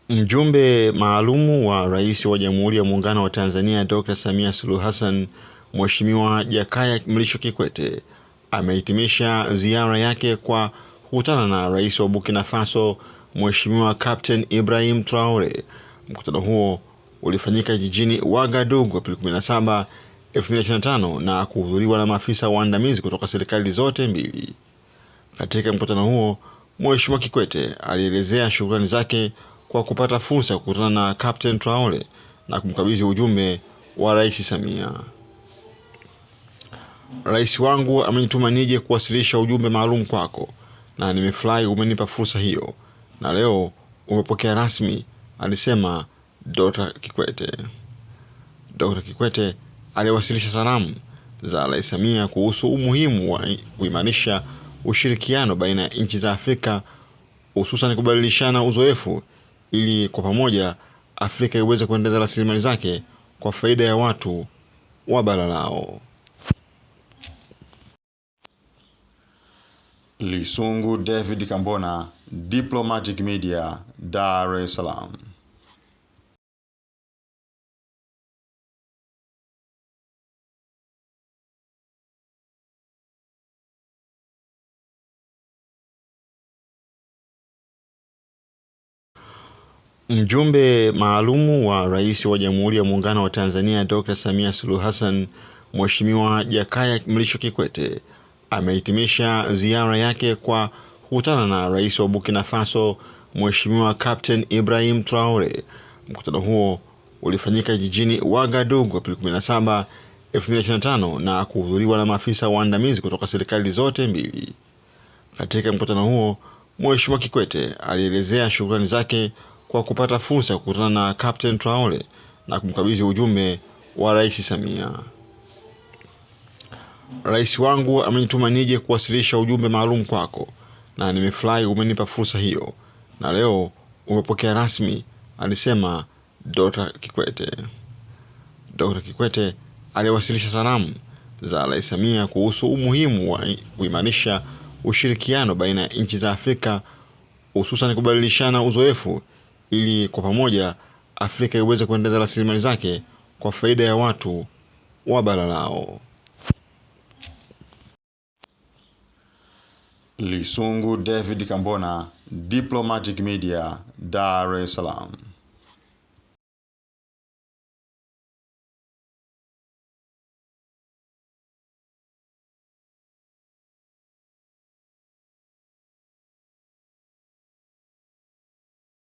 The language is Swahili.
Mjumbe maalumu wa Rais wa Jamhuri ya Muungano wa Tanzania Dr. Samia Suluhu Hassan, Mheshimiwa Jakaya Mrisho Kikwete amehitimisha ziara yake kwa kukutana na Rais wa Burkina Faso Mheshimiwa Captain Ibrahim Traore. Mkutano huo ulifanyika jijini Ouagadougou Aprili 17, 2025 na kuhudhuriwa na maafisa waandamizi kutoka serikali zote mbili. Katika mkutano huo, Mheshimiwa Kikwete alielezea shukrani zake kwa kupata fursa ya kukutana na Captain Traore na kumkabidhi ujumbe wa Rais Samia. Rais wangu amenituma nije kuwasilisha ujumbe maalum kwako na nimefurahi umenipa fursa hiyo na leo umepokea rasmi, alisema Dr. Kikwete. Dr. Kikwete aliwasilisha salamu za Rais Samia kuhusu umuhimu wa kuimarisha ushirikiano baina ya nchi za Afrika, hususan kubadilishana uzoefu ili kwa pamoja Afrika iweze kuendeleza rasilimali zake kwa faida ya watu wa bara lao. Lisungu David Kambona, Diplomatic Media, Dar es Salaam. Mjumbe maalumu wa Rais wa Jamhuri ya Muungano wa Tanzania Dr. Samia Suluhu Hassan, Mheshimiwa Jakaya Mrisho Kikwete amehitimisha ziara yake kwa kukutana na Rais wa Burkina Faso Mheshimiwa Captain Ibrahim Traore. Mkutano huo ulifanyika jijini Ouagadougou Aprili 17, 2025 na kuhudhuriwa na maafisa waandamizi kutoka serikali zote mbili. Katika mkutano huo, Mheshimiwa Kikwete alielezea shukrani zake kwa kupata fursa ya kukutana na Captain Traore na kumkabidhi ujumbe wa Rais Samia. Rais wangu amenituma nije kuwasilisha ujumbe maalum kwako na nimefurahi umenipa fursa hiyo na leo umepokea rasmi, alisema Dr. Kikwete. Dr. Kikwete aliwasilisha salamu za Rais Samia kuhusu umuhimu wa kuimarisha ushirikiano baina ya nchi za Afrika, hususan kubadilishana uzoefu ili kwa pamoja Afrika iweze kuendeleza rasilimali zake kwa faida ya watu wa bara lao. Lisungu David Kambona, Diplomatic Media, Dar es Salaam.